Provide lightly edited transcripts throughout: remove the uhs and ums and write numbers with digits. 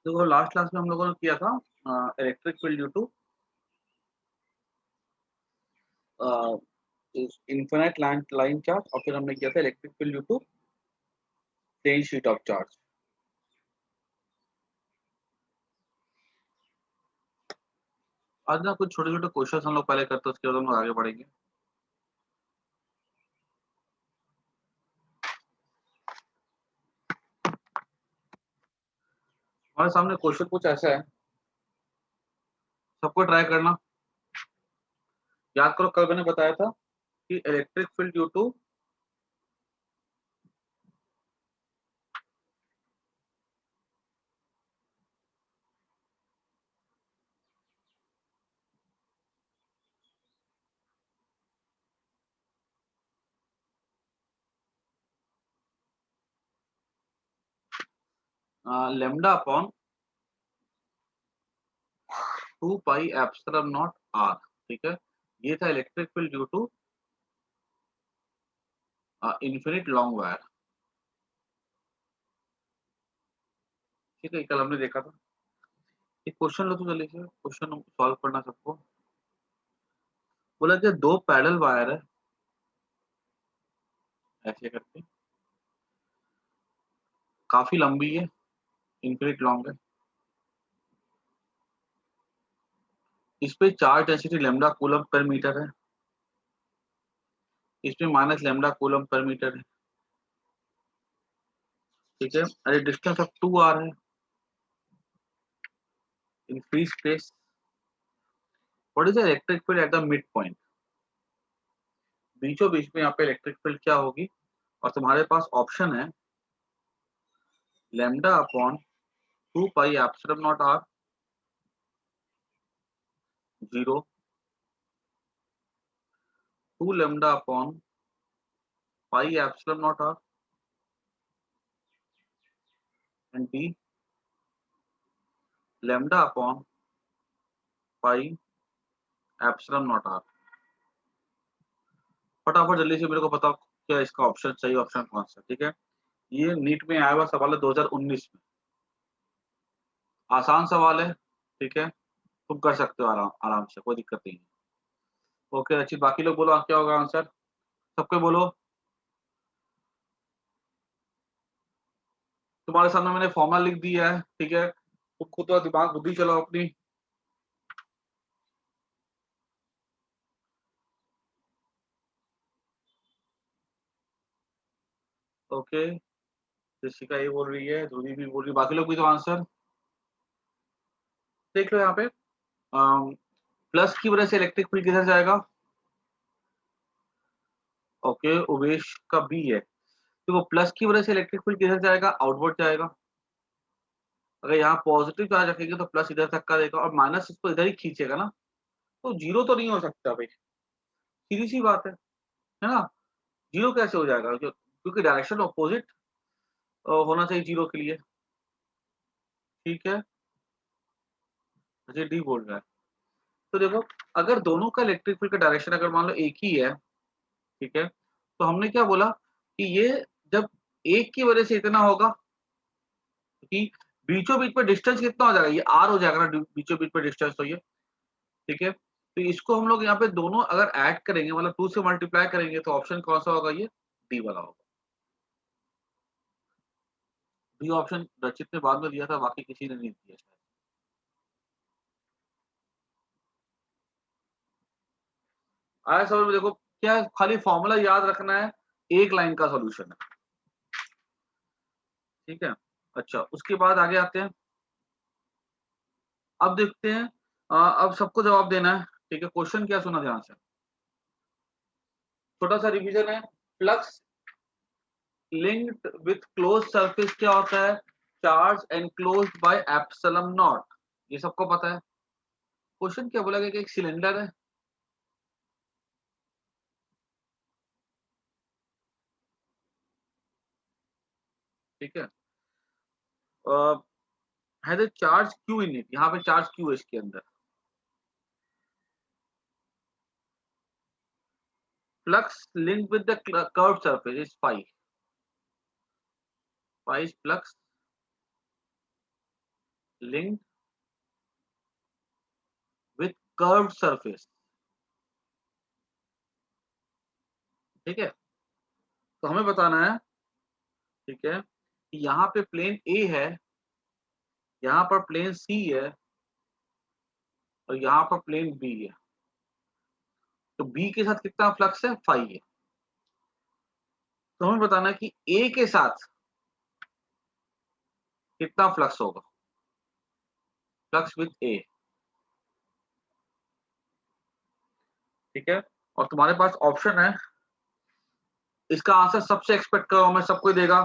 देखो last class में हम लोगों ने किया था electric field due to infinite line charge, और फिर हमने किया था electric field due to plane sheet of charge. आज ना कुछ छोटे छोटे क्वेश्चन हम लोग पहले करते हैं, उसके बाद हम लोग आगे बढ़ेंगे। हमारे सामने क्वेश्चन कुछ ऐसा है, सबको ट्राई करना। याद करो कल मैंने बताया था कि electric field due to lambda upon 2 pi epsilon naught R. ठीक है, ये था electric field due to infinite long wire. ठीक है, कल हमने देखा था। एक क्वेश्चन लो तो जल्दी से, क्वेश्चन सॉल्व करना सबको। बोला कि दो पैरेलल वायर है ऐसे करके, काफी लंबी है, इन्फिनिट लॉन्ग है। इस पे charge density lambda coulomb per metre है, इसमें minus lambda coulomb per metre है। ठीक है, अरे डिस्टेंस ऑफ 2r है in free space. What is the electric field at the mid point? बीचों बीच में यहाँ पे इलेक्ट्रिक फील्ड क्या होगी? और तुम्हारे पास ऑप्शन है lambda upon 2 pi epsilon naught R, 0, 2 lambda upon pi epsilon naught R, and D lambda upon pi epsilon naught R. फटाफट जल्दी से मेरे को बताओ क्या इसका ऑप्शन सही ऑप्शन कौन सा। ठीक है, ये नीट में आया हुआ सवाल है 2019 में, आसान सवाल है। ठीक है, तुम कर सकते हो आराम आराम से, कोई दिक्कत नहीं है। ओके अच्छी, बाकी लोग बोलो क्या होगा आंसर, सबके बोलो। तुम्हारे सामने मैंने फॉर्मूला लिख दिया है। ठीक है, तुम खुद तो दिमाग बुद्धि चलाओ अपनी। ओके, ऋषिका ये बोल रही है, ध्रुवी भी बोल रही है, बाकी लोग भी तो आंसर देख लो यहाँ पे। प्लस की वजह से इलेक्ट्रिक फील्ड किधर जाएगा? ओके, उमेश का बी है। देखो प्लस की वजह से इलेक्ट्रिक फील्ड किधर जाएगा? आउटवर्ड जाएगा। अगर यहाँ पॉजिटिव चार्ज रखेंगे तो प्लस इधर तक का देगा, और माइनस इसको इधर ही खींचेगा ना, तो जीरो तो नहीं हो सकता भाई, सीधी सी बात है ना। जीरो कैसे हो जाएगा? क्योंकि डायरेक्शन ऑपोजिट होना चाहिए जीरो के लिए। ठीक है, मुझे डी बोल रहा है। तो देखो, अगर दोनों का इलेक्ट्रिक फील्ड का डायरेक्शन अगर मान लो एक ही है, ठीक है, तो हमने क्या बोला कि ये जब एक की वजह से इतना होगा कि बीचों बीच में डिस्टेंस कितना हो जाएगा? ये आर हो जाएगा ना बीचों बीच में डिस्टेंस, तो ये ठीक है। तो इसको हम लोग यहाँ पे दोनों अगर ऐड करेंगे, मतलब 2 से मल्टीप्लाई करेंगे, तो ऑप्शन कौन सा होगा? ये डी वाला होगा। डी ऑप्शन रचित ने बाद में दिया था, बाकी किसी ने नहीं दिया शायद। आया समझ में? देखो क्या है, खाली फॉर्मूला याद रखना है, एक लाइन का सॉल्यूशन है। ठीक है, अच्छा उसके बाद आगे आते हैं। अब देखते हैं, अब सबको जवाब देना है। ठीक है, क्वेश्चन क्या सुना ध्यान से, छोटा सा रिवीजन है। Flux linked with close surface क्या होता है? Charge enclosed bye epsilon naught, ये सबको पता है। क्वेश्चन क्या बोला गया कि एक सिलेंडर है, ठीक है, has a charge Q in it, यहाँ पे चार्ज क्यू है इसके अंदर। Flux linked with the curved surface is pi, pi is flux link with curved surface. ठीक है, तो हमें बताना है, ठीक है, कि यहाँ पे प्लेन ए है, यहाँ पर प्लेन सी है और यहाँ पर प्लेन बी है। तो बी के साथ कितना फ्लक्स है, फाई है। तो हमें बताना है कि ए के साथ कितना फ्लक्स होगा, फ्लक्स विथ ए। ठीक है, और तुम्हारे पास ऑप्शन है, इसका आंसर सबसे एक्सपेक्ट करो हमें सबको ही देगा,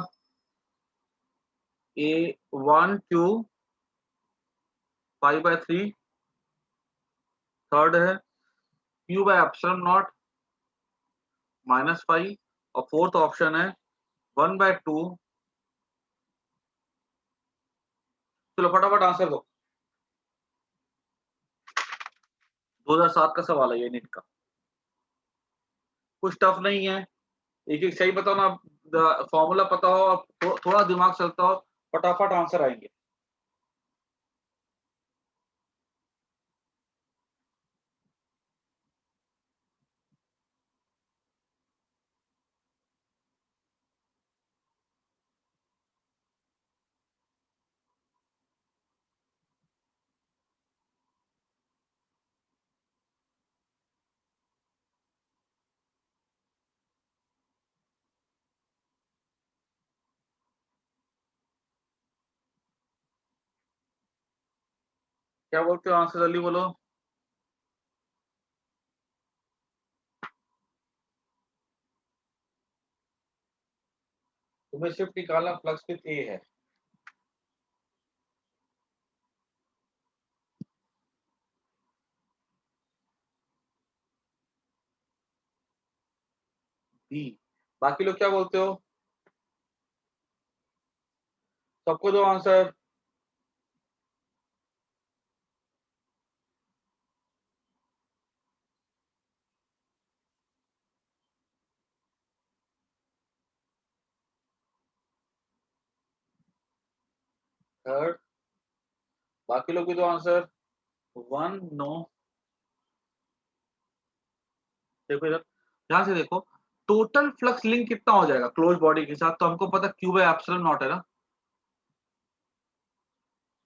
ए 1 2 5/3, थर्ड है Q/ε0 -5, और फोर्थ ऑप्शन है 1/2। चलो फटाफट आंसर दो। 2007 का सवाल है ये नीट का, कुछ टफ नहीं है। एक एक सही बताओ ना, फॉर्मूला पता हो और थोड़ा दिमाग चलता हो, फटाफट आंसर आएंगे। क्या बोलते हो, आंसर जल्दी बोलो। तुम्हें सिर्फ निकालना फ्लक्स विथ ए है। बी, बाकी लोग क्या बोलते हो, सबको दो आंसर। थर्ड, बाकी लोग भी दो आंसर। One, no. देखो इधर ध्यान से देखो, टोटल फ्लक्स लिंक कितना हो जाएगा क्लोज बॉडी के साथ, तो हमको पता Q/ε0 है ना।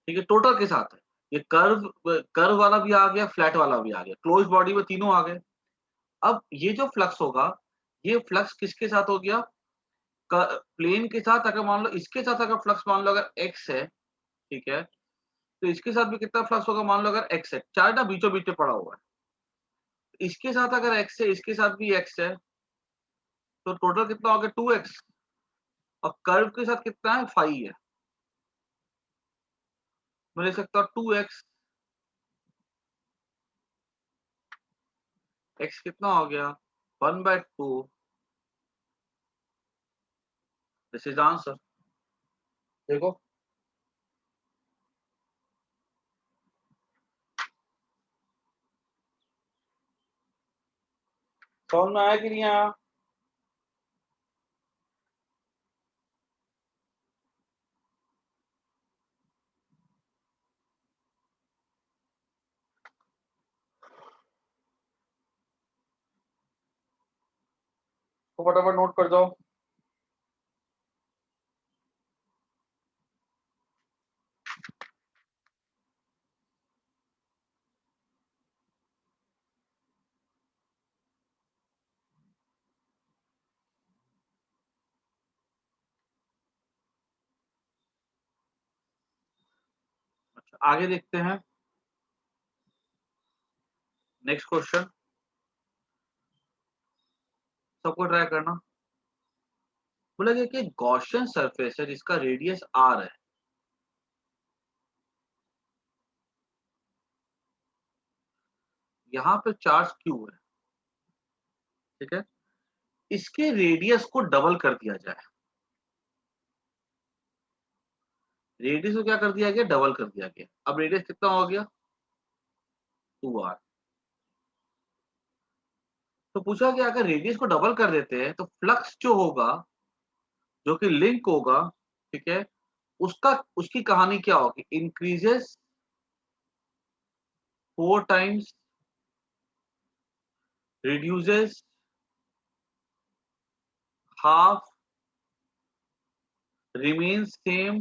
ठीक है, टोटल के साथ है, ये कर्व कर्व वाला भी आ गया, फ्लैट वाला भी आ गया, क्लोज बॉडी में तीनों आ गए। अब ये जो फ्लक्स होगा, ये फ्लक्स किसके साथ हो गया, प्लेन के साथ। अगर मान लो इसके साथ अगर फ्लक्स मान लो अगर एक्स है, ठीक है, तो इसके साथ भी कितना फ्लक्स होगा, मान लो अगर एक्स है, चार ना बीचों बीच में पड़ा हुआ है, इसके साथ अगर एक्स है, इसके साथ भी एक्स है, तो टोटल कितना हो गया 2x, और कर्व के साथ कितना है, 5 है। मैं लिख सकता हूँ 2x, x कितना हो गया 1/2। This is answer. देखो समझ में आया कि नहीं आया। तो फटाफट नोट कर दो। अच्छा, आगे देखते हैं, नेक्स्ट क्वेश्चन, सबको ट्राई करना। बोला गया कि गॉसियन सरफेस है जिसका रेडियस r है, यहाँ पे चार्ज q है, ठीक है, इसके रेडियस को डबल कर दिया जाए। रेडियस को क्या कर दिया गया, डबल कर दिया गया। अब रेडियस कितना हो गया 2r। तो पूछा कि अगर रेडियस को डबल कर देते हैं तो फ्लक्स जो होगा, जो कि लिंक होगा, ठीक है, उसकी कहानी क्या होगी? Increases 4 times, reduces half, remains same,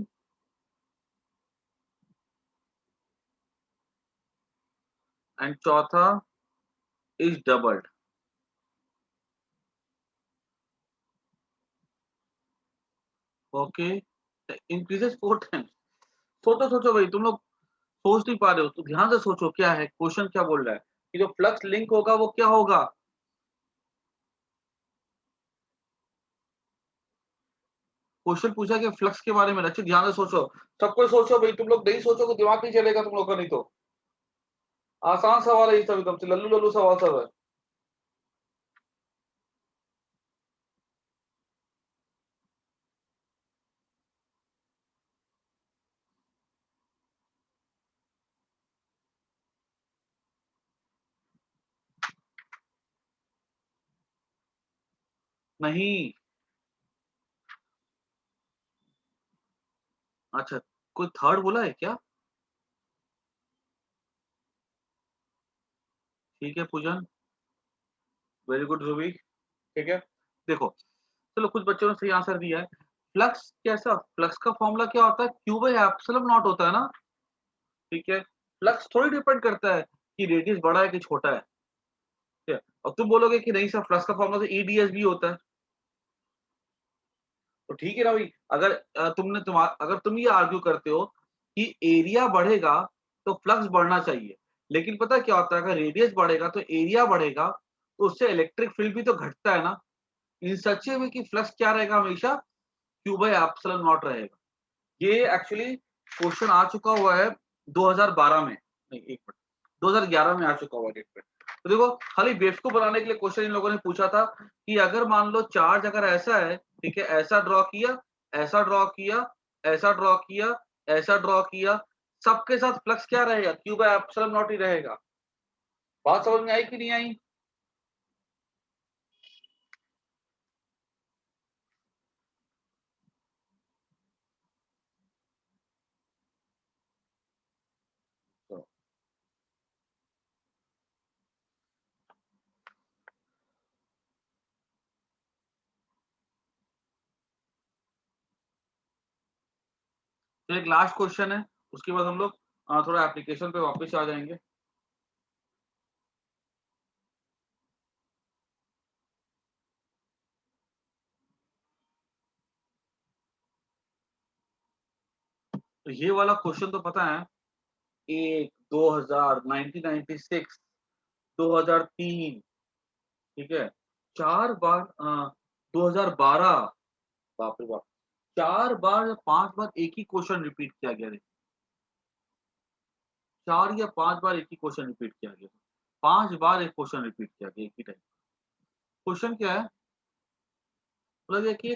and चौथा is doubled. Okay, increases 4 times. सोचो सोचो भाई, तुम लोग सोच नहीं पा रहे हो तो ध्यान से सोचो क्या है क्वेश्चन, क्या बोल रहा है कि जो फ्लक्स लिंक होगा वो क्या होगा? क्वेश्चन पूछा कि फ्लक्स के बारे में, अच्छे ध्यान से सोचो, सब कुछ सोचो भाई, तुम लोग नहीं सोचोगे दिमाग नहीं चलेगा तुम लोग का, नहीं तो आसान सवाल है ये सब, एकदम से लल्लू लल्लू सवाल सब है। नहीं, अच्छा, कोई थर्ड बोला है क्या? ठीक है पूजन, वेरी गुड रूबी, ठीक है। देखो, चलो कुछ बच्चों ने सही आंसर दिया है। फ्लक्स कैसा, फ्लक्स का फॉर्मूला क्या होता है? क्यू बाई एप्सिलॉन नॉट होता है ना, ठीक है। फ्लक्स थोड़ी डिपेंड करता है कि रेडियस बड़ा है कि छोटा है, ठीक है। और तुम बोलोगे कि नहीं सर फ्लक्स का फॉर्मूला तो ईडीएस भी होता है, तो ठीक है ना भाई। अगर अगर तुम ये आर्ग्यू करते हो कि एरिया बढ़ेगा तो फ्लक्स बढ़ना चाहिए, लेकिन पता है क्या होता है, अगर रेडियस बढ़ेगा तो एरिया बढ़ेगा, तो उससे इलेक्ट्रिक फील्ड भी तो घटता है ना। इन सच में कि फ्लक्स क्या रहेगा हमेशा, क्यू बाई एप्सिलॉन नॉट रहेगा। ये एक्चुअली क्वेश्चन आ चुका हुआ है 2012 में, नहीं एक मिनट, 2011 में आ चुका हुआ डेट पे। तो देखो, खाली बेवकूफ बनाने के लिए क्वेश्चन इन लोगों ने पूछा था कि अगर मान लो चार्ज अगर ऐसा है, ठीक है, ऐसा ड्रॉ किया, ऐसा ड्रॉ किया, ऐसा ड्रॉ किया, ऐसा ड्रॉ किया, सबके साथ फ्लक्स क्या रहेगा? क्यू बाय एप्सिलॉन नॉट ही रहेगा। बात समझ में आई कि नहीं आई? तो एक लास्ट क्वेश्चन है, उसके बाद हम लोग थोड़ा एप्लीकेशन पे वापस आ जाएंगे। तो ये वाला क्वेश्चन तो पता है, एक 2000, 1996, 2003, ठीक है, 4 बार 2012, बाप रे बाप, 4 बार या 5 बार एक ही क्वेश्चन रिपीट किया गया है। 4 या 5 बार एक ही क्वेश्चन रिपीट किया गया, 5 बार एक क्वेश्चन रिपीट किया गया एक ही टाइम। क्वेश्चन क्या है? मतलब ये कि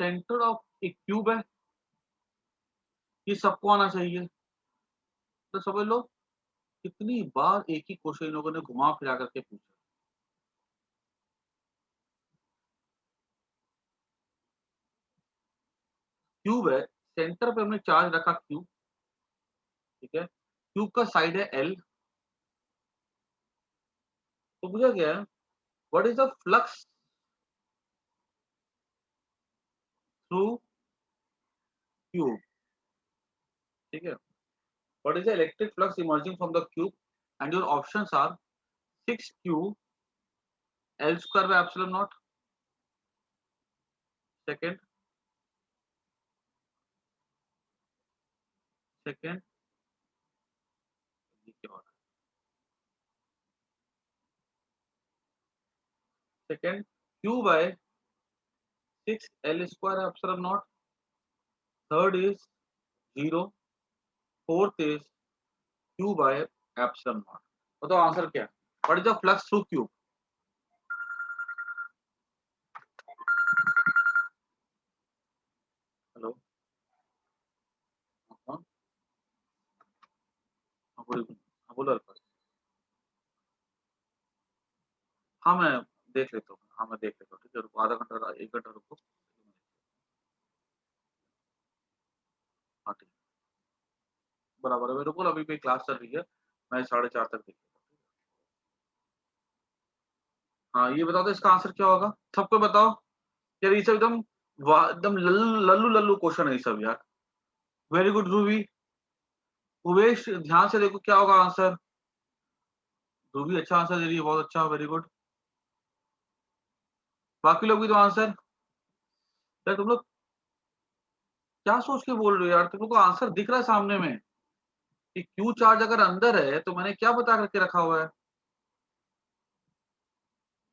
सेंटर ऑफ एक क्यूब है, ये सबको आना चाहिए, तो समझ लो कितनी बार एक ही क्वेश्चन इन लोगों ने घुमा फिरा करके पूछा। क्यूब है, सेंटर पे हमने चार्ज रखा क्यूब, ठीक है, क्यूब का साइड है एल। तो पूछा गया है what is the flux through cube, ठीक है, what is the electric flux emerging from the cube, and your options are 6q L square by epsilon naught, second, second, ये क्या हो रहा है, second q by 6 L square epsilon naught, third is 0, fourth is q by epsilon naught. बताओ answer क्या है? What is the flux through cube? Hello, हाँ हाँ, बोलो, हाँ बोलो अल्फा। हाँ मैं देख लेता हूँ, हाँ मैं देख लेता हूँ, ठीक है, रुको आधा घंटा, 1 घंटा रुको। हाँ बराबर है। बिल्कुल अभी भी क्लास चल रही है, मैं 4:30 तक देखूंगा। हाँ, ये बताओ तो इसका आंसर क्या होगा? सबको बताओ। यार ये सब एकदम एकदम लल्लू लल्लू क्वेश्चन है ये सब यार। Very good Ruby. उमेश ध्यान से देखो क्या होगा आंसर। रूबी अच्छा आंसर दे रही है, बहुत अच्छा, वेरी गुड। बाकी लोग भी तो आंसर। यार तुम लोग क्या सोच के बोल रहे हो यार? तुम लोग को आंसर दिख रहा है सामने में कि क्यू चार्ज अगर अंदर है तो मैंने क्या बता करके रखा हुआ है।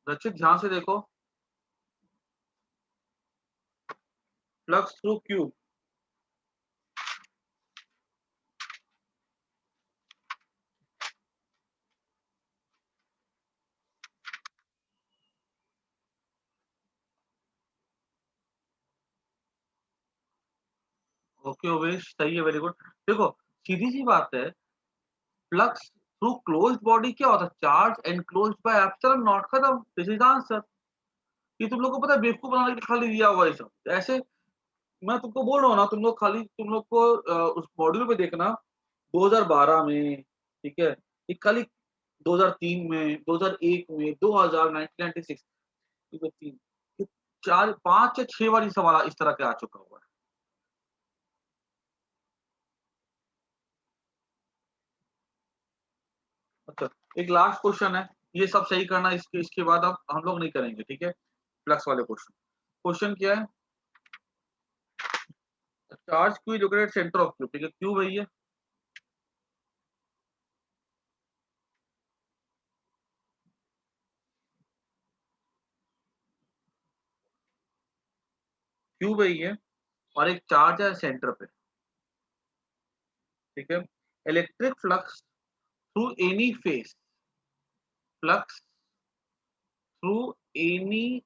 रचित ध्यान से देखो। Flux through Q. Okay Umesh सही है, वेरी गुड। देखो सीधी सी बात है, फ्लक्स थ्रू क्लोज्ड बॉडी क्या होता है? Charge enclosed bye epsilon not, खत्म, दिस इज आंसर। ये तुम लोग को पता है बेवकूफ बनाने के लिए खाली दिया हुआ है सब ऐसे। मैं तुमको बोल रहा हूँ ना, तुम लोग खाली तुम लोग को उस मॉड्यूल में देखना 2012 में, ठीक है, ये खाली 2003 में, 2001 में, 2000, 1996, ठीक है, तीन, ये 4 5 या 6 बार ये सवाल इस तरह के आ चुका हुआ है। अच्छा, एक लास्ट क्वेश्चन है, ये सब सही करना, इसके बाद अब हम लोग नहीं करेंगे, ठीक है। फ्लक्स वाले क्वेश्चन। क्वेश्चन क्या है? Charge Q located centre of Q, ठीक है, क्यू वही है। क्यू वही है और एक चार्ज है सेंटर पे, ठीक है। Electric flux through any face, flux through any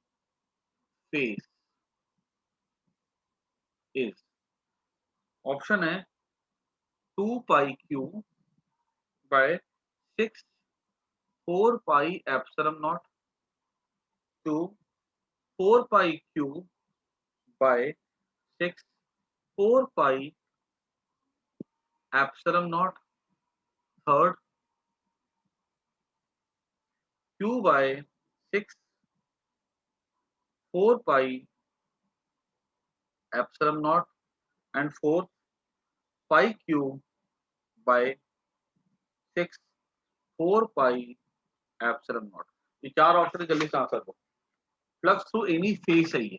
face is, option है 2 pi q by 6 4 pi epsilon naught, two 4 pi q by 6 4 pi epsilon naught, third q by 6 4 pi epsilon naught, and fourth pi q by 6 4 pi epsilon naught. ये चार option जल्दी से answer दो। Flux through any face है ये,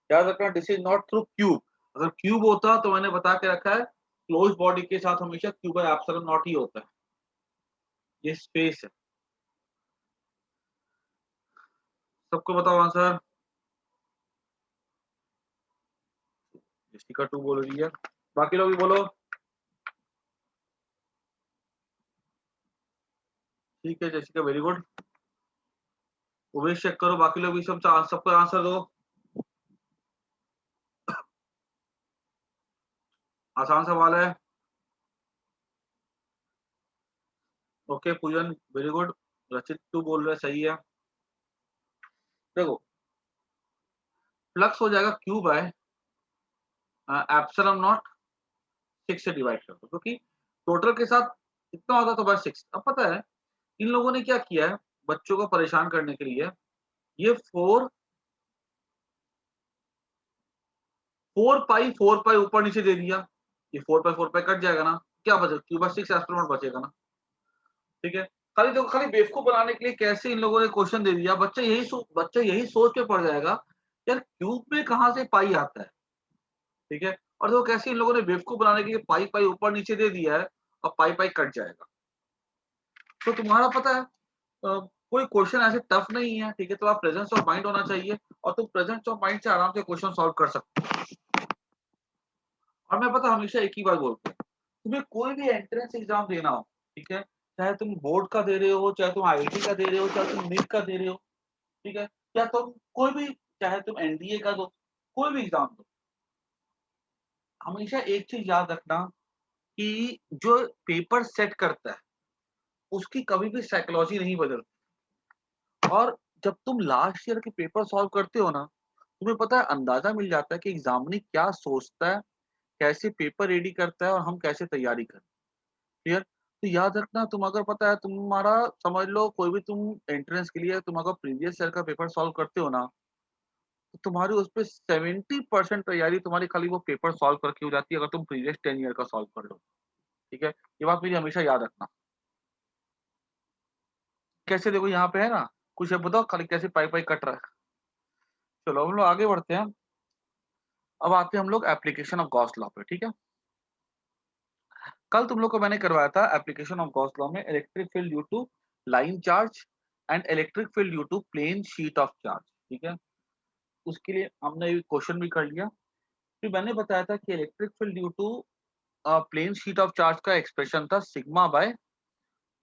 याद रखना, this is not through cube. अगर क्यूब होता तो मैंने बता के रखा है क्लोज बॉडी के साथ हमेशा क्यू बाय एप्सिलॉन नॉट ही होता है, ये स्पेस है। सबको बताओ आंसर। जैसिका 2 बोल रही है, बाकी लोग भी बोलो। ठीक है Jessica, very good. Umesh check करो, बाकी लोग भी सब सबको आंसर दो। आसान सवाल है। ओके पूजन, वेरी गुड। रचित 2 बोल रहे सही है। देखो फ्लक्स हो जाएगा क्यू बाय एप्सिलॉन नॉट 6 से डिवाइड कर दो, क्योंकि टोटल के साथ इतना होता तो बस 6। अब पता है इन लोगों ने क्या किया है बच्चों को परेशान करने के लिए, ये 4 पाई ऊपर नीचे दे दिया। ये 4 पाई कट जाएगा ना, क्या बचेगा? क्यू बाय 6 एप्सिलॉन बचेगा ना, ठीक है। खाली देखो, खाली बेवकूफ बनाने के लिए कैसे इन लोगों ने क्वेश्चन दे दिया। बच्चा यही सोच के पड़ जाएगा यार क्यूब में कहाँ से पाई आता है, ठीक है। और देखो कैसे इन लोगों ने बेवकूफ बनाने के लिए पाई पाई ऊपर नीचे दे दिया है और पाई पाई कट जाएगा। तो तुम्हारा पता है कोई क्वेश्चन ऐसे टफ नहीं है, ठीक है, तो आप प्रेजेंस ऑफ माइंड होना चाहिए और तुम प्रेजेंस ऑफ माइंड से आराम से क्वेश्चन सॉल्व कर सकते हो। और मैं पता हमेशा एक ही बात बोलता हूँ, तुम्हें कोई भी एंट्रेंस एग्जाम देना हो, ठीक है, चाहे तुम बोर्ड का दे रहे हो, चाहे तुम आईआईटी का दे रहे हो, चाहे तुम नीट का दे रहे हो, ठीक है, या तुम कोई भी, चाहे तुम एनडीए का दो, कोई भी एग्जाम दो, हमेशा एक चीज याद रखना कि जो पेपर सेट करता है उसकी कभी भी साइकोलॉजी नहीं बदलती। और जब तुम लास्ट ईयर के पेपर सॉल्व करते हो ना, तुम्हें पता है अंदाजा मिल जाता है कि एग्जामिनी क्या सोचता है, कैसे पेपर रेडी करता है और हम कैसे तैयारी करते हैं। क्लियर? तो याद रखना, तुम अगर पता है तुम्हारा, समझ लो कोई भी तुम एंट्रेंस के लिए तुम अगर प्रीवियस ईयर का पेपर सॉल्व करते हो ना, तो तुम्हारी उस पे 70% तैयारी तुम्हारी खाली वो पेपर सॉल्व करके हो जाती है, अगर तुम प्रीवियस 10 ईयर का सॉल्व कर लो। ठीक है? ये बात मेरी हमेशा याद रखना। कैसे देखो यहाँ पे है ना, कुछ अब बताओ खाली कैसे पाई-पाई कट रहा है। चलो हम लोग आगे बढ़ते हैं। अब आते हैं हम लोग एप्लीकेशन ऑफ गॉस लॉ पे, ठीक है? कल तुम लोग को मैंने करवाया था एप्लीकेशन ऑफ गॉस लॉ में electric field due to line charge and electric field due to plane sheet of charge, ठीक है? उसके लिए हमने क्वेश्चन भी कर लिया। फिर मैंने बताया था कि electric field due to plane sheet of charge का एक्सप्रेशन था सिग्मा बाय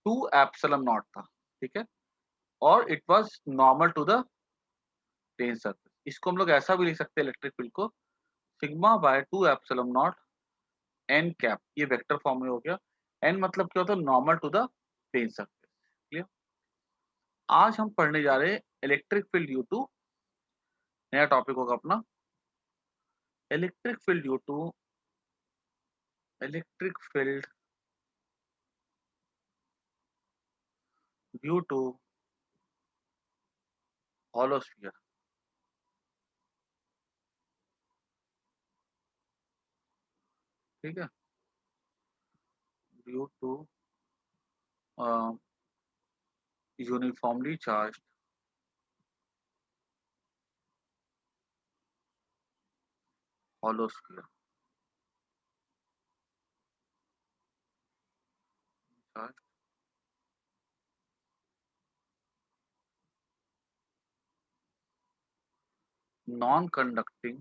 2 एप्सिलॉन नॉट था, ठीक है? और it was normal to the plane surface. इसको हम लोग ऐसा भी लिख सकते हैं इलेक्ट्रिक फील्ड को, sigma by 2 epsilon naught N cap, ये वेक्टर फॉर्म में हो गया। एन मतलब क्या होता है, normal to the plane surface. Clear? आज हम पढ़ने जा रहे हैं इलेक्ट्रिक फील्ड ड्यू टू, नया टॉपिक होगा अपना, electric field due to, electric field due to hollow sphere, ठीक है? Due to uniformly charge hollow sphere, charge non conducting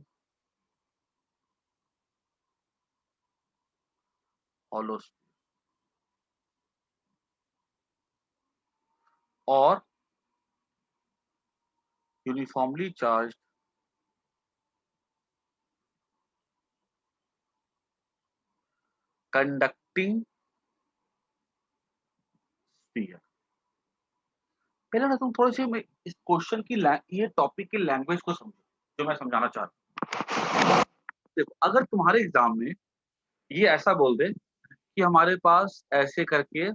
hollow sphere और यूनिफॉर्मली चार्ज कंडक्टिंग स्फीयर। पहले ना तुम थोड़ी सी इस क्वेश्चन की ये टॉपिक की लैंग्वेज को समझो, जो मैं समझाना चाह रहा हूँ। देखो, अगर तुम्हारे एग्जाम में ये ऐसा बोल दे कि हमारे पास ऐसे करके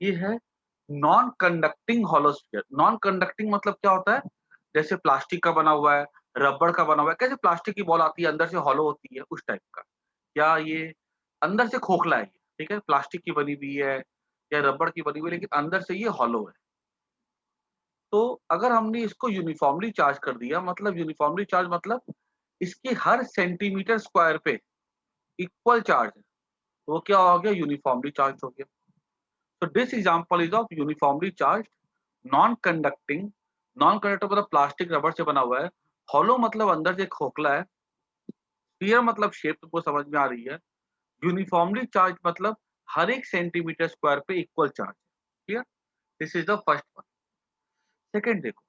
ये है non conducting hollow sphere. Non conducting मतलब क्या होता है, जैसे प्लास्टिक का बना हुआ है, रबड़ का बना हुआ है, कैसे प्लास्टिक की बॉल आती है अंदर से हॉलो होती है, उस टाइप का। या ये अंदर से खोखला है ये, ठीक है? प्लास्टिक की बनी हुई है या रबड़ की बनी हुई है, लेकिन अंदर से ये हॉलो है। तो अगर हमने इसको यूनिफॉर्मली चार्ज कर दिया, मतलब यूनिफॉर्मली चार्ज मतलब इसके हर सेंटीमीटर स्क्वायर पे इक्वल चार्ज है, तो वो क्या हो गया, यूनिफॉर्मली चार्ज हो गया। So this example is of uniformly charged non-conducting, non-conductor मतलब प्लास्टिक रबड़ से बना हुआ है, hollow मतलब अंदर से खोखला है, sphere मतलब शेप तुमको समझ में आ रही है, यूनिफॉर्मली चार्ज मतलब हर एक सेंटीमीटर स्क्वायर पे equal charge. Clear? This is the first one. Second देखो,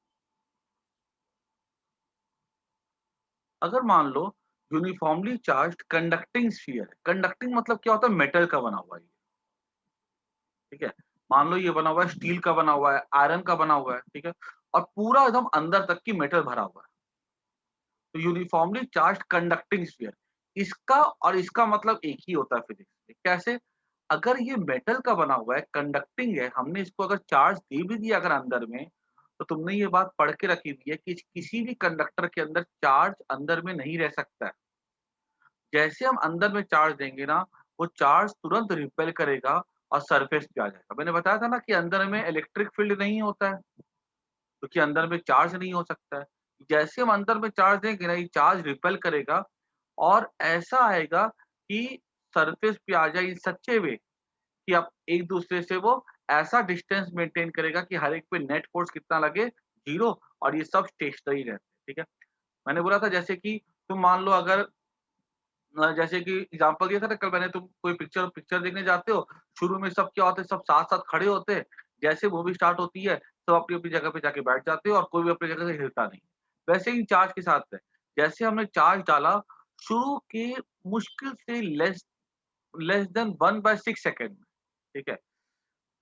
अगर मान लो यूनिफॉर्मली चार्ज कंडक्टिंग स्फीयर है, कंडक्टिंग मतलब क्या होता है, मेटल का बना हुआ है, ठीक है? मान लो ये बना हुआ है, स्टील का बना हुआ है, आयरन का बना हुआ है, ठीक है? और पूरा एकदम अंदर तक की मेटल भरा हुआ है, तो यूनिफॉर्मली चार्ज कंडक्टिंग स्फीयर। इसका और इसका मतलब एक ही होता है फिजिक्स में। कैसे? अगर ये मेटल का बना हुआ है, कंडक्टिंग है, हमने इसको अगर चार्ज दे भी दिया अगर अंदर में, तो तुमने ये बात पढ़ के रखी हुई है कि किसी भी कंडक्टर के अंदर चार्ज अंदर में नहीं रह सकता है। जैसे हम अंदर में चार्ज देंगे ना, वो चार्ज तुरंत रिपेल करेगा और सरफेस पे आ जाएगा। मैंने बताया था ना कि अंदर में इलेक्ट्रिक फील्ड नहीं होता है, क्योंकि अंदर में चार्ज नहीं हो सकता है। जैसे हम अंदर में चार्ज देंगे ना, ये चार्ज रिपेल करेगा और ऐसा आएगा कि सरफेस पे आ जाए इन सच ए वे कि आप एक दूसरे से वो ऐसा डिस्टेंस मेंटेन करेगा कि हर एक पे नेट फोर्स कितना लगे, 0, और ये सब स्टेशनरी रहते हैं, ठीक है? मैंने बोला था जैसे कि तुम मान लो अगर जैसे कि एग्जांपल दिया था ना कल मैंने, तुम कोई पिक्चर पिक्चर देखने जाते हो, शुरू में सब क्या होते हैं, सब साथ-साथ खड़े होते हैं, जैसे मूवी स्टार्ट होती है, सब अपनी-अपनी जगह पे जाके बैठ जाते हो और कोई भी अपनी जगह से हिलता नहीं। वैसे ही चार्ज के साथ है, जैसे हमने चार्ज डाला, शुरू के मुश्किल से लेस लेस देन 1/6 सेकंड में, ठीक है?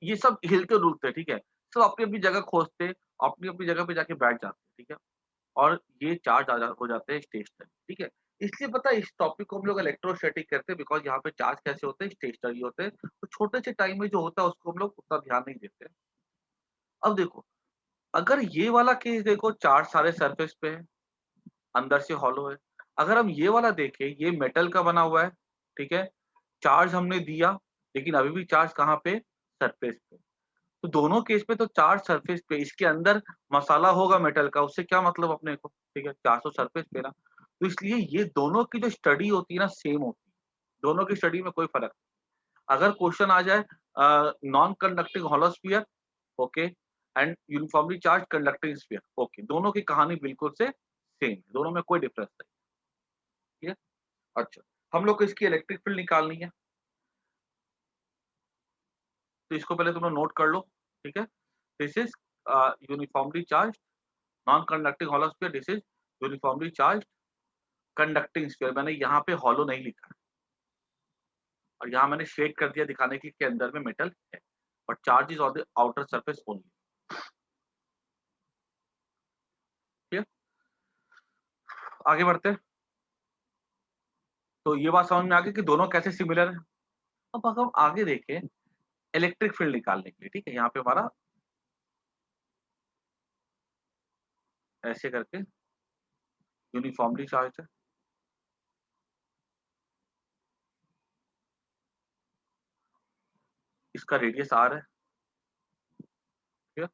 ये सब हिलते-डुलते, ठीक है? सब अपनी-अपनी जगह खोजते, अपनी-अपनी जगह पे जाके बैठ जाते हैं, ठीक है? और ये चार्ज आ जा हो जाते हैं स्टेशनरी, ठीक है? इसलिए पता है इस टॉपिक को हम लोग इलेक्ट्रोस्टैटिक कहते हैं, बिकॉज़ यहाँ पे चार्ज कैसे होते हैं, स्टेशनरी होते हैं। तो छोटे से टाइम में जो होता है उसको हम लोग उतना ध्यान नहीं देते। अब देखो, अगर ये वाला केस देखो, चार्ज सारे सरफेस पे है, अंदर से हॉलो है। अगर हम ये वाला देखें, ये मेटल का बना हुआ है, ठीक है? चार्ज हमने दिया, लेकिन अभी भी चार्ज कहाँ पे? सरफेस पे। तो दोनों केस में तो चार्ज सरफेस पे, इसके अंदर मसाला होगा मेटल का, उससे क्या मतलब अपने को, ठीक है? चार्ज तो सरफेस पे ना। तो इसलिए ये दोनों की जो स्टडी होती है ना, सेम होती है। दोनों की स्टडी में कोई फर्क नहीं। अगर क्वेश्चन आ जाए non conducting hollow sphere, okay, and uniformly charge conducting sphere, okay, दोनों की कहानी बिल्कुल से सेम है, दोनों में कोई डिफरेंस नहीं, ठीक है? अच्छा, हम लोग को इसकी इलेक्ट्रिक फील्ड निकालनी है, तो इसको पहले तुम लोग नोट कर लो, ठीक है? This is uniformly charge non conducting hollow sphere, this is uniformly charge conducting sphere. मैंने यहाँ पे हॉलो नहीं लिखा है, और यहाँ मैंने शेड कर दिया दिखाने के लिए कि अंदर में मेटल है, और charge is on the outer surface only, ठीक है? आगे बढ़ते हैं। तो ये बात समझ में आ गई कि दोनों कैसे सिमिलर है। अब अगर हम आगे देखें इलेक्ट्रिक फील्ड निकालने के लिए, ठीक है? यहाँ पे हमारा ऐसे करके यूनिफॉर्मली चार्ज है, इसका रेडियस आर है, ठीक है?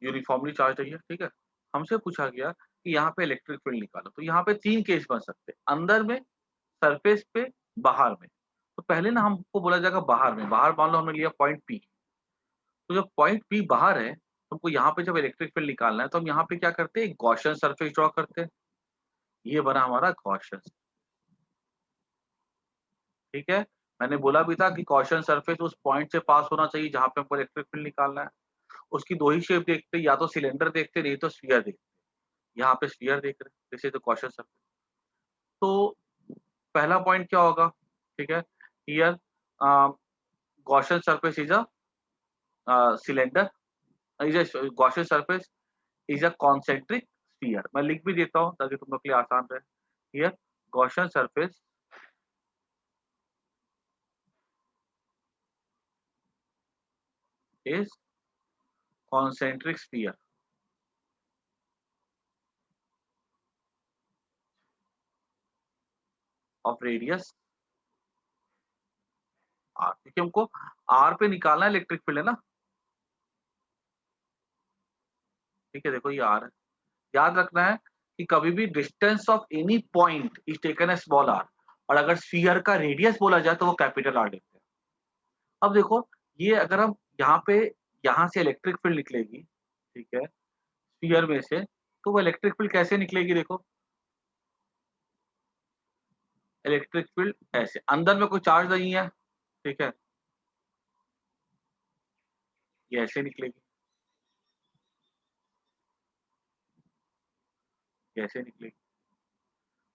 यूनिफॉर्मली चार्ज है ये, ठीक है? हमसे पूछा गया कि यहाँ पे इलेक्ट्रिक फील्ड निकालो, तो यहाँ पे 3 केस बन सकते हैं, अंदर में, सरफेस पे, बाहर में। तो पहले ना हमको बोला जाएगा बाहर में, बाहर मान लो हमने लिया पॉइंट पी। तो जब पॉइंट पी बाहर है, तो हमको यहाँ पे जब इलेक्ट्रिक फील्ड निकालना है, तो हम यहाँ पे क्या करते हैं, एक गॉसियन सरफेस ड्रॉ करते हैं। ये बना हमारा गॉसियन, ठीक है? मैंने बोला भी था कि गॉसियन सरफेस उस पॉइंट से पास होना चाहिए जहाँ पे हमको इलेक्ट्रिक फील्ड निकालना है। उसकी 2 ही शेप देखते हैं, या तो सिलेंडर देखते हैं, नहीं तो स्फीयर देखते हैं। यहाँ पे स्फीयर देख रहे हैं, this is the Gaussian surface. तो पहला पॉइंट क्या होगा, ठीक है? Here Gaussian surface is a cylinder, is a Gaussian surface is a concentric sphere. मैं लिख भी देता हूँ ताकि तुम लोग के लिए आसान रहे। Here Gaussian surface is concentric sphere of radius R, क्योंकि हमको आर पे निकालना है इलेक्ट्रिक फील्ड, है ना? ठीक है, देखो ये आर है। याद रखना है कि कभी भी distance of any point is taken a small R, और अगर स्फीयर का रेडियस बोला जाए तो वो कैपिटल आर लेते हैं। अब देखो, ये अगर हम यहाँ पे, यहाँ से इलेक्ट्रिक फील्ड निकलेगी, ठीक है, स्फीयर में से, तो वो इलेक्ट्रिक फील्ड कैसे निकलेगी, देखो, इलेक्ट्रिक फील्ड ऐसे, अंदर में कोई चार्ज नहीं है, ठीक है, ये ऐसे निकलेगी, ये ऐसे निकलेगी।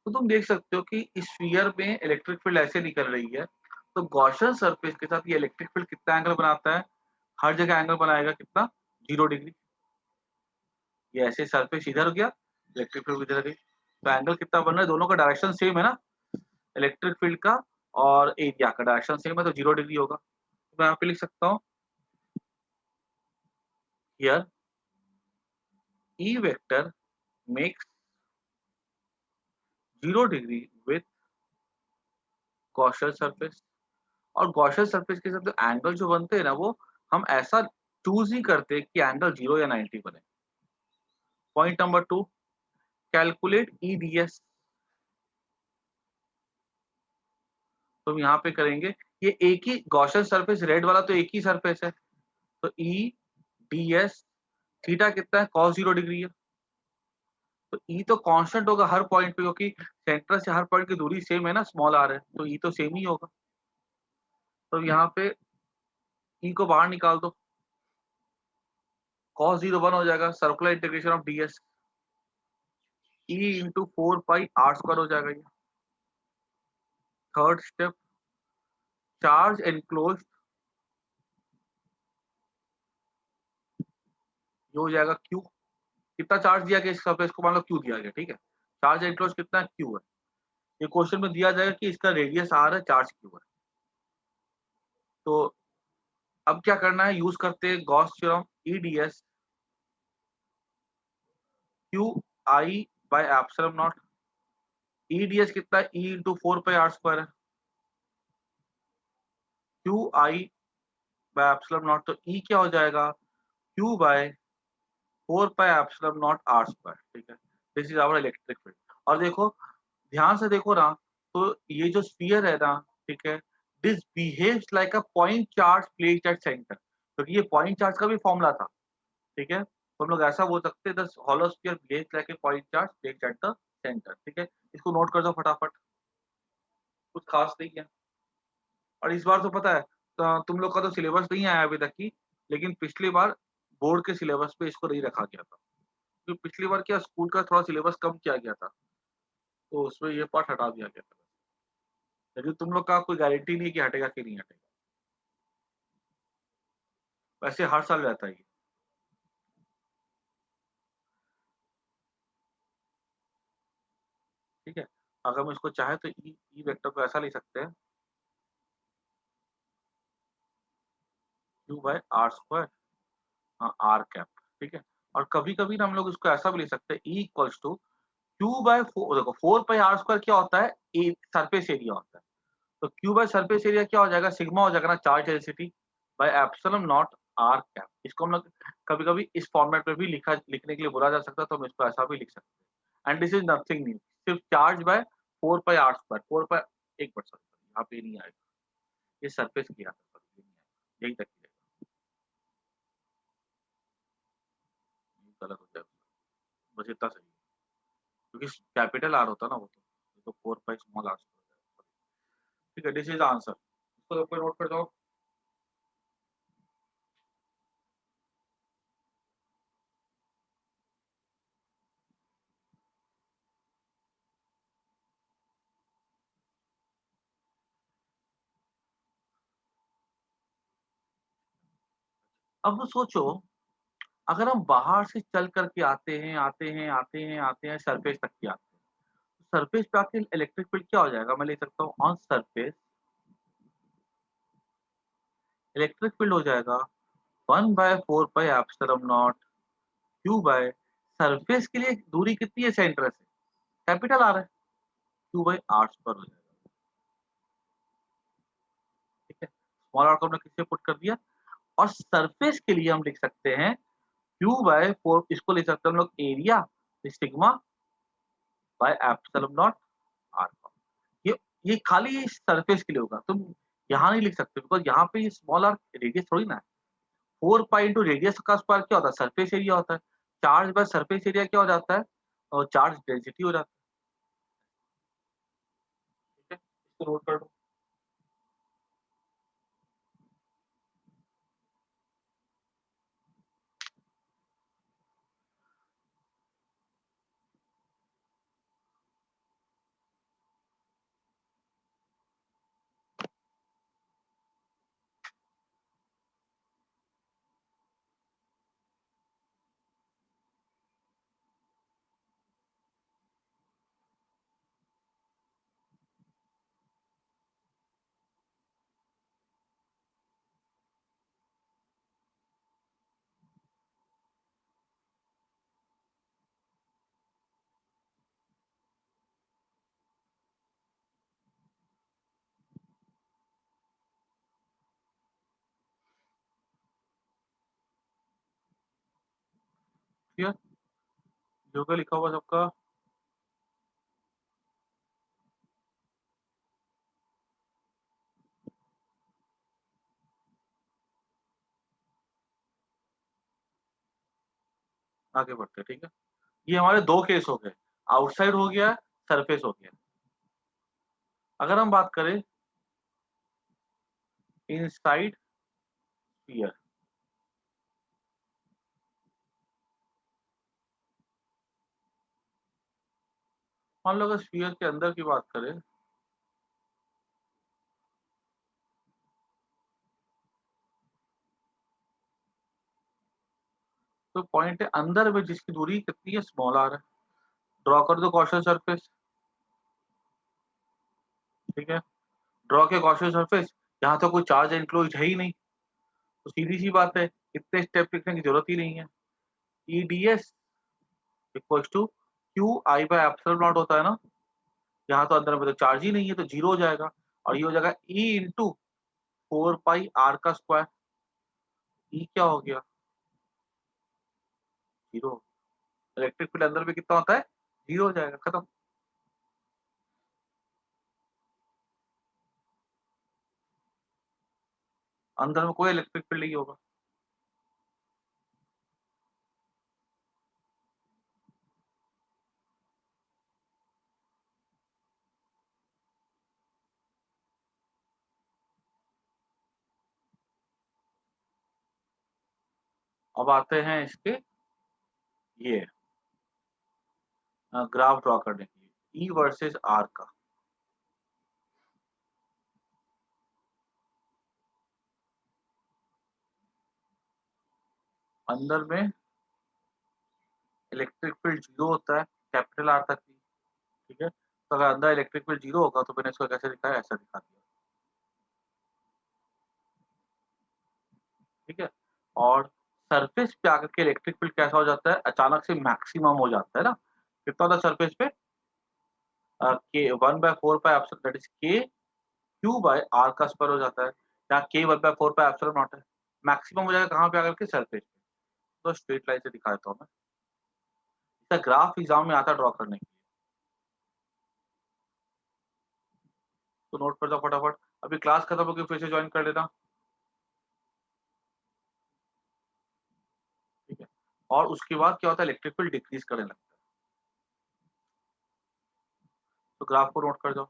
तो तुम देख सकते हो कि इस स्फीयर में इलेक्ट्रिक फील्ड ऐसे निकल रही है, तो गॉसियन सरफेस के साथ ये इलेक्ट्रिक फील्ड कितना एंगल बनाता है, हर जगह एंगल बनाएगा कितना, 0 डिग्री। ये ऐसे सरफेस इधर गया, इलेक्ट्रिक फील्ड इधर गई, तो एंगल कितना बन रहा है, दोनों का डायरेक्शन सेम है ना, इलेक्ट्रिक फील्ड का और एरिया का डायरेक्शन सेम है, तो 0 डिग्री होगा। तो मैं यहाँ पे लिख सकता हूँ, here E vector makes 0 degree with Gaussian surface. और गॉसियन सरफेस के साथ जो एंगल जो बनते हैं ना, वो हम ऐसा चूज ही करते हैं कि एंगल 0 या 90 बने। Point number 2, calculate EDS. तो हम यहाँ पे करेंगे, ये एक ही गॉसियन सरफेस, रेड वाला तो एक ही सरफेस है, तो ई डी एस, थीटा कितना है, cos 0 डिग्री है, तो ई तो कांस्टेंट होगा हर पॉइंट पे, क्योंकि सेंटर से हर पॉइंट की दूरी सेम है ना, स्मॉल आर है, तो ई तो सेम ही होगा। तो यहाँ पे ई को बाहर निकाल दो, cos 0 1 हो जाएगा, circular integration of D S, E into 4 pi r² हो जाएगा ये। थर्ड स्टेप, चार्ज एनक्लोज, ये हो जाएगा क्यू। कितना चार्ज दिया गया इस सरफेस को, मान लो क्यू दिया गया, ठीक है, चार्ज एनक्लोज कितना क्यू है, ये क्वेश्चन में दिया जाएगा कि इसका रेडियस आर है, चार्ज क्यू है। तो अब क्या करना है, यूज करते हैं Gauss theorem, EDS Q I by epsilon naught. EDS कितना है, ई इंटू 4 पाई r² है, Q I by epsilon naught, तो ई क्या हो जाएगा, Q by 4 pi epsilon naught r²। ठीक है, this is our electric field. और देखो, ध्यान से देखो ना, तो ये जो स्फीयर है ना, ठीक है, this behaves like a point charge placed at centre, क्योंकि ये पॉइंट चार्ज का भी फॉर्मूला था। ठीक है, तो हम लोग ऐसा बोल सकते हैं, the hollow sphere behaves like a point charge placed at the centre. ठीक है, इसको नोट कर दो फटाफट, कुछ खास नहीं है। और इस बार तो पता है, तो तुम लोग का तो सिलेबस नहीं आया अभी तक की, लेकिन पिछली बार बोर्ड के सिलेबस पे इसको नहीं रखा गया था, क्योंकि पिछली बार क्या स्कूल का थोड़ा सिलेबस कम किया गया था, तो उसमें ये पार्ट हटा दिया गया था। लेकिन तुम लोग का कोई गारंटी नहीं है कि हटेगा कि नहीं हटेगा, वैसे हर साल रहता है ये। ठीक है, अगर हम इसको चाहे तो ई वेक्टर को ऐसा लिख सकते हैं, Q by r², are cap. ठीक है, और कभी कभी ना हम लोग इसको ऐसा भी लिख सकते हैं, E equals to Q by 4, देखो 4 पाई r² क्या होता है, ए सरफेस एरिया होता है, तो क्यू बाय सरफेस एरिया क्या हो जाएगा, सिग्मा हो जाएगा ना, charge density by epsilon naught R cap. इसको हम लोग कभी कभी इस फॉर्मेट में भी लिखने के लिए बोला जा सकता है, तो हम इसको ऐसा भी लिख सकते हैं। And this is nothing new, सिर्फ चार्ज बाय 4 पाई r², 4 पाई, एक बार सॉरी, यहाँ पे नहीं आएगा, ये सरफेस की आता है, ये नहीं आएगा, यही तक ही रहेगा, ये गलत हो जाएगा, बस इतना सही है, क्योंकि कैपिटल आर होता है ना वो, तो 4 पाई स्मॉल r²। ठीक है, दिस इज आंसर, इसको ऊपर नोट कर दो। अब सोचो, अगर हम बाहर से चल करके आते हैं, आते हैं, आते हैं, आते हैं, सरफेस तक के आते हैं, तो सरफेस पे आके इलेक्ट्रिक फील्ड क्या हो जाएगा, मैं लिख सकता हूँ ऑन सरफेस इलेक्ट्रिक फील्ड हो जाएगा 1/4 pi epsilon naught Q by, surface के लिए दूरी कितनी है सेंटर से, कैपिटल आर है, क्यू बाय r² हो जाएगा। ठीक है, स्मॉल आर को हमने किससे पुट कर दिया, और सरफेस के लिए हम लिख सकते हैं क्यू/4, इसको लिख सकते हैं हम लोग area sigma by epsilon naught R. ये ये खाली सरफेस के लिए होगा, तुम यहाँ नहीं लिख सकते, बिकॉज यहाँ पे ये स्मॉल आर रेडियस थोड़ी ना है। 4 पाई इंटू रेडियस का स्क्वायर क्या होता है, सरफेस एरिया होता है, चार्ज बाय सरफेस एरिया क्या हो जाता है, और चार्ज डेंसिटी हो जाता है। ठीक है, इसको नोट कर दो। ठीक है, जो क्या लिखा हुआ सबका, आगे बढ़ते हैं। ठीक है, ये हमारे दो केस हो गए, आउटसाइड हो गया, सरफेस हो गया। अगर हम बात करें इनसाइड स्फीयर, मान लो अगर स्फीयर के अंदर की बात करें, तो पॉइंट है अंदर में जिसकी दूरी कितनी है, स्मॉल आर है, ड्रॉ कर दो गॉसियन सरफेस। ठीक है। ड्रॉ के गॉसियन सरफेस, यहाँ तो कोई चार्ज एनक्लोज्ड है ही नहीं, तो सीधी सी बात है इतने स्टेप लिखने की जरूरत ही नहीं है। EDS equals to Q I by epsilon naught होता है ना, यहाँ तो अंदर में तो चार्ज ही नहीं है तो जीरो हो जाएगा, और ये हो जाएगा E इंटू 4 पाई R का स्क्वायर। E क्या हो गया, जीरो। इलेक्ट्रिक फील्ड अंदर में कितना होता है, जीरो हो जाएगा, खत्म। अंदर में कोई इलेक्ट्रिक फील्ड नहीं होगा। अब आते हैं इसके ये ग्राफ ड्रॉ करने के लिए E वर्सेस R का। अंदर में इलेक्ट्रिक फील्ड जीरो होता है कैपिटल आर तक की, ठीक है। तो अगर अंदर इलेक्ट्रिक फील्ड जीरो होगा तो मैंने इसको कैसे दिखाया, ऐसा दिखा दिया, ठीक है। और सरफेस पे आकर के इलेक्ट्रिक फील्ड कैसा हो जाता है, अचानक से मैक्सिमम हो जाता है ना। कितना होता है सरफेस पे, के 1/4 पाई एप्सिलॉन, दैट इज के क्यू बाय आर का स्क्वायर हो जाता है, यहाँ के 1/4 पाई एप्सिलॉन नॉट है। मैक्सिमम हो जाएगा कहाँ पे आकर के, सरफेस पे। तो स्ट्रेट लाइन से दिखा देता हूँ मैं, इसका ग्राफ एग्जाम में आता है ड्रॉ करने के लिए, तो नोट कर दो फटाफट। अभी क्लास खत्म होगी फिर से ज्वाइन कर लेना, ठीक है। और उसके बाद क्या होता है, इलेक्ट्रिक फील्ड डिक्रीज करने लगता है, तो ग्राफ को नोट कर दो,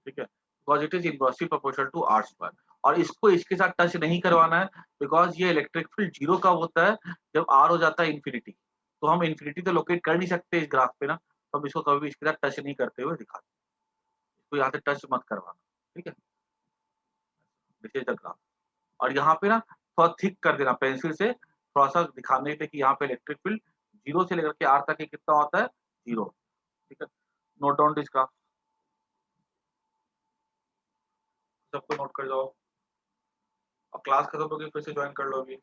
ठीक है। Because it is inversely proportional to R square, और इसको इसके साथ टच नहीं करवाना है, बिकॉज ये इलेक्ट्रिक फील्ड जीरो कब होता है, जब आर हो जाता है इन्फिनिटी। तो हम इन्फिनिटी तो लोकेट कर नहीं सकते इस ग्राफ पे ना, तो हम इसको कभी भी इसके साथ टच नहीं करते हुए दिखाते, इसको यहाँ से टच मत करवाना, ठीक है। दिस इज द ग्राफ, और यहाँ पे ना थोड़ा थिक कर देना पेंसिल से, थोड़ा सा दिखाने पे कि यहाँ पे इलेक्ट्रिक फील्ड जीरो से लेकर के आर तक कितना होता है, जीरो, ठीक है। नोट डाउन दिस ग्राफ, सबको नोट कर जाओ, और क्लास खत्म होगी फिर से ज्वाइन कर लो अभी।